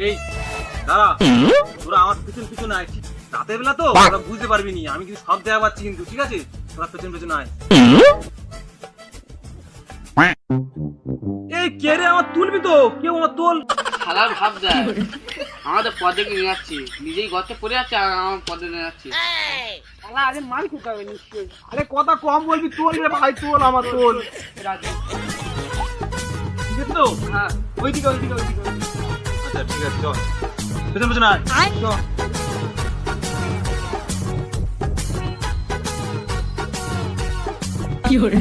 এই দাঁড়া, তোরা আমার পেছন পিছন আয়। রাতের বেলা তো তোরা বুঝতে পারবি নি, আমি কিন্তু সব দেখা পাচ্ছি কিন্তু, ঠিক আছে? তোরা পেছন পেছন আয়। এই কে রে, আমার তুলবি তো? কেউ আমার তোল। শালার ভাব দেয় আমাদের পদে নিয়ে যাচ্ছি, নিজেই গর্তে পড়ে যাচ্ছে আর আমার পদে নিয়ে যাচ্ছি। শালা আগে মাল খেতে হবে নিশ্চয়ই। আরে কথা কম বলবি, তোল রে ভাই, তোল আমার তোল। ঠিক আছে তো? হ্যাঁ ওইদিকে ওইদিকে ওইদিকে। আচ্ছা ঠিক আছে, চল পেছন পেছন আয়। চল। কি হরে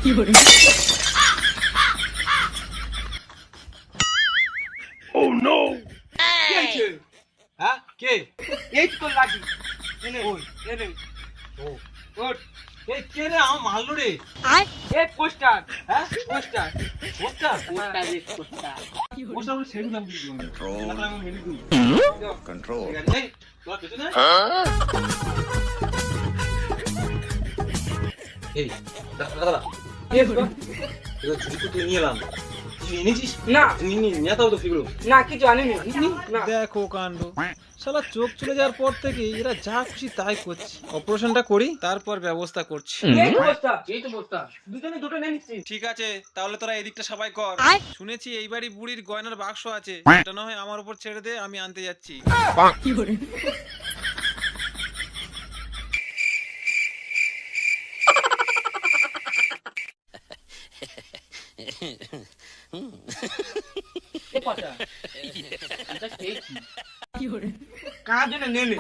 কি হরে কি হয়েছে? হ্যাঁ কে? এই তো লাঠি এনে ওই এনে ও ওঠ। এই কে রে, আমার মারলো রে? এই পোস্টার হ্যাঁ poster poster poster poster poster আমি ছেড়ে দিলাম কিন্তু আমি মেরে দিই। Control. ঠিক আছে, এই তোরা পেছনে আয়। এই দাঁড়া দাঁড়া, এগুলো ছুটি করতে নিয়ে এলাম। তুই এনেছিস? না নিয়ে তো ফিগুলো। না কিছু আনিনি না। দেখো কাণ্ড, শালা চোখ চলে যাওয়ার পর থেকে এরা যা খুশি তাই করছে। অপারেশনটা করি, তারপর ব্যবস্থা করছি। এই তো পোস্টার এই তো পোস্টার দুজনে দুটো নিয়ে নিচ্ছি। ঠিক আছে, তাহলে তোরা এদিকটা সবাই কর। শুনেছি এই বাড়ি বুড়ির গয়নার বাক্স আছে, এটা না হয় আমার উপর ছেড়ে দে, আমি আনতে যাচ্ছি। কি হরে এই কথা এটা খেয়েছি কি হরে কার জন্য নিয়ে নে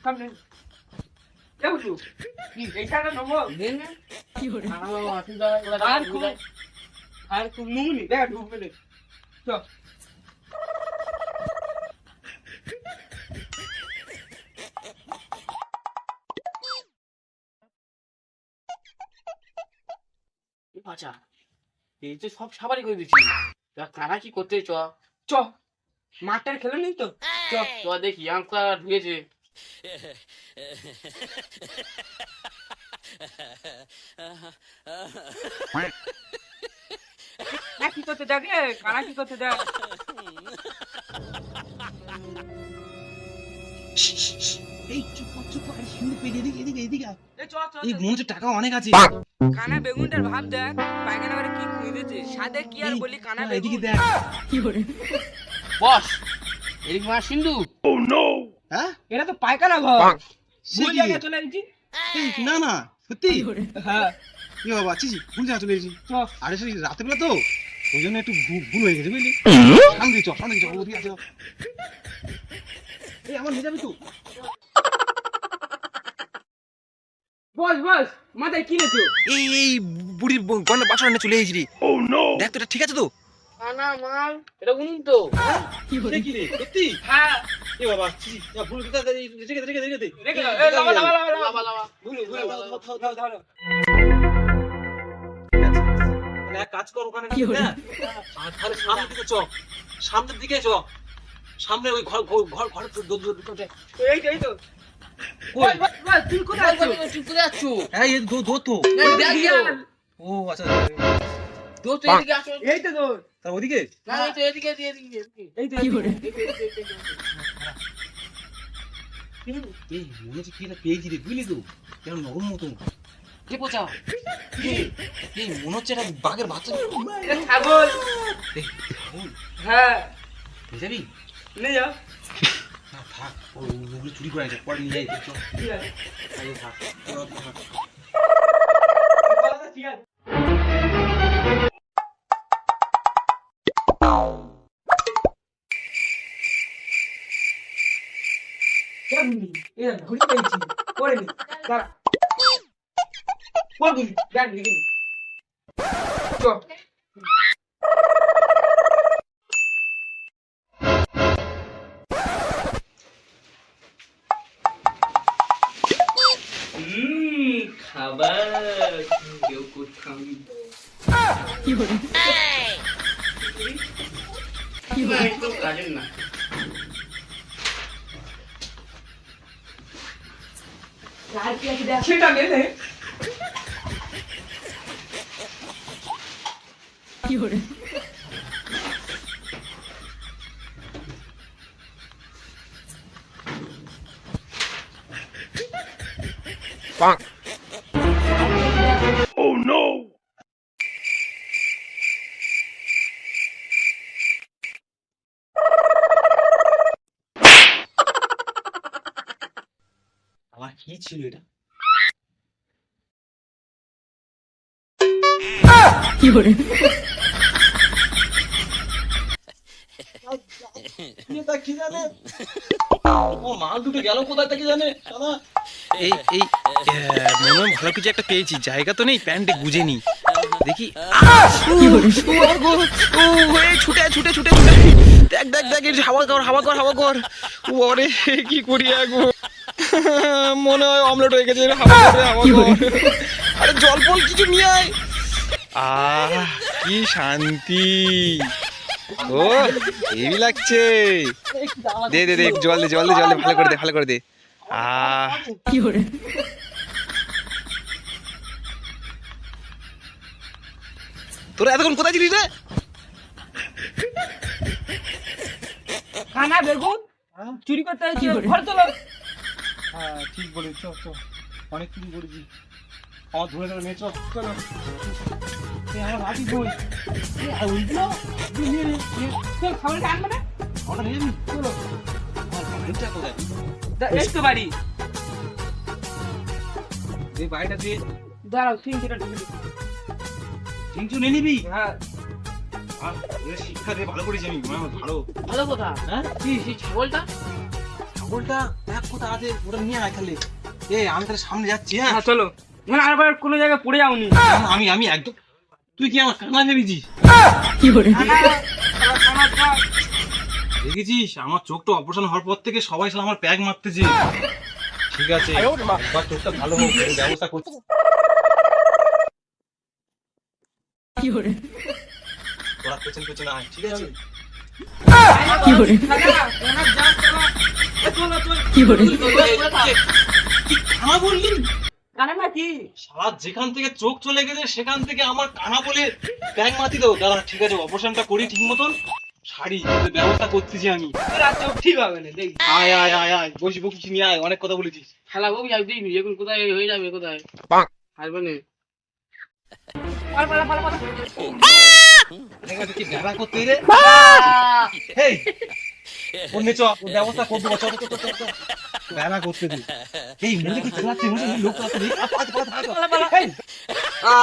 সামনে যাও তো কি এটা না নমো নে নে কি হরে আর খুব নুনি দেখ ঢুকবে নে চল আচ্ছা এই যে সব সাবারি করে দিচ্ছি, কারা কি করতে চ চ মাঠটার খেলে নেই তো চ চ দেখি আঙ্কা ঢুকেছে। কি করতে দেখে কারা কি করতে দেখ। এই চুপ কর, চুপ কর, শুনতে পেয়ে এদিকে এদিকে এদিকে আয়। চ চ এই মনে হচ্ছে টাকা অনেক আছে। কানা বেগুনটার ভাব দেখ, পায়খানা করে কি খুঁজেছে সাদে কি আর বলি কানা এদিকে বেগুন। দেখ। কি হরে বস এদিকে মা সিন্ধু। হ্যাঁ এটা তো পায়খানা ঘর, সে ভুল কি? জায়গায় চলে এসেছি। এই না না সত্যি? কি হরে হ্যাঁ কি বাবা, চিচি ভুল জায়গা চলে এসেছি। চ আরে সেই রাতের বেলা তো, ওই জন্য একটু ভুল হয়ে গেছে বুঝলি। সামনে চ, সামনে চ, ওদিকে আছে। এই আমার নিয়ে যাবি তো? বস বস মাথায় কি নেছো? এই বুড়ির গন্ডা বাসা নিয়ে চলে এসেছি রে। দেখ তো, এটা ঠিক আছে তো? কানা মাল এটা উনুন তো। কি হরে সে কি রে, সত্যি? হ্যাঁ এ বাবা, চিচি ভুল রেখে দে, রেখে দে, রেখে দে, রেখে দে। রেখে দাও এই লাবা লাবা লাবা লাবা লাবা ভুল ভুল ধরো ধরো। তাহলে এক কাজ কর, ওখানে কি হলো? না, আর তাহলে সামনের দিকে চ, সামনের দিকে চ, সামনে ওই ঘর ঘর ঘর ঢুকে। এই তো বস বস বস তুই কোথায় আছো? তুই কোথায় আছো? হ্যাঁ এই দো তো। দেখ ইয়ার ও আচ্ছা, দো তো এদিকে আসো। এই তো দো তার ওদিকে। না এই তো এদিকে এদিকে এই তো কি হরে এই মনে হচ্ছে কি একটা পেয়েছি রে, বুঝলি তো? কেন নরম মতো। কি পোছা এই মনে হচ্ছে একটা বাঘের বাচ্চা। এটা ছাগল। এই ছাগল। হ্যাঁ নিয়ে যাবি? নে যা না থাক, ওগুলো চুরি করে আছে, পরে নিয়ে যাই। চল, ঠিক আছে আগে থাক, তোরা থাক। ঠিক আছে কেমনি এ ঘুরি পেয়েছি পরে নি দাঁড়া পড়বি ব্যাগ লিখে চল খাবার কেউ কোথাও কি হরে কি হরে একটু কাজের না আর কি আছে দেখ। সেটা নেলে 有人， আমার কি ছিল এটা? 有人， এটা কি জানে? ও মাল দুটো গেল কোথায় থেকে জানে? শালা এই এই মনে হয় ভালো কিছু একটা পেয়েছি, জায়গা তো নেই, প্যান্টে গুজে নি দেখি। ছুটে ছুটে ছুটে ছুটে দেখ দেখ দেখ, এই হাওয়া কর হাওয়া কর হাওয়া কর। ওরে কি করি এখন, মনে হয় অমলেট হয়ে গেছে, হাওয়া করে হাওয়া কর। আরে জল ফল কিছু নিয়ে আয়। কি শান্তি, ও হেভি লাগছে। দে দে দে, জল দে জল দে জল দে, ভালো করে দে ভালো করে দে। 有人， তোরা এতক্ষণ কোথায় ছিলিস রে? খানা বেগুন চুরি করতে হচ্ছে, ঘর তোলো। হ্যাঁ ঠিক বলিস, চল চল, অনেক কিছু করেছি। আমার ধরে ধরে নিয়ে চল চলো। আমার হাতি বই ওইগুলো নিয়ে নে, চল খাবারটা আনবে না? ওটা নিয়ে নিবি, চলো। আমার বাড়িটা কোথায়? এই তো বাড়ি। এই বাড়িটা দিয়ে দাঁড়াও, তিনটা ঢুকে দিই। চিংচু নিয়ে নিবি। হ্যাঁ, আর এর শিক্ষা দিয়ে ভালো করেছি আমি, আমার ভালো। ভালো কথা। হ্যাঁ কি সেই ছাগলটা? ছাগলটা দেখ কোথায় আছে, ওটা নিয়ে আয় খালি। আমি তাহলে সামনে যাচ্ছি। হ্যাঁ হ্যাঁ চলো, মানে আরবার কোনো জায়গায় পড়ে যাওনি। আমি একদম, তুই কি আমার কানা ভেবেছিস? 有人， দেখেছিস আমার চোখটা অপারেশন হওয়ার পর থেকে সবাই শালা আমার প্যাক মারতেছে। ঠিক আছে, একবার চোখটা ভালো হোক, এর ব্যবস্থা করছি। 有人， তোরা পেছন পেছন আয়, ঠিক আছে? 有人， 有人， কি কানা বললি? কানে না কি? শালা যেখান থেকে চোখ চলে গেছে সেখান থেকে আমার কানা বলে প্যাক মাতি দাও। দাঁড়া ঠিক আছে, অপারেশনটা করি ঠিক মতন, শাড়ি তোদের ব্যবস্থা করতেছি আমি। তোর আর চোখ ঠিক হবে না, দেখি। আয় আয় আয় আয়, বসবো কিছু নিয়ে আয়, অনেক কথা বলেছিস। খেলাবো যাই দেখবি এখন কোথায় হয়ে যাবে, কোথায় হারবে না। ঠিক আছে, কি বেড়া করতে রে? এই ওর নে চ, ওর ব্যবস্থা করবো, চ চ চ চ। বেড়া করতে দি। এই মনে কি চালাচ্ছে, মনে কি লোক চালাচ্ছে? এই আ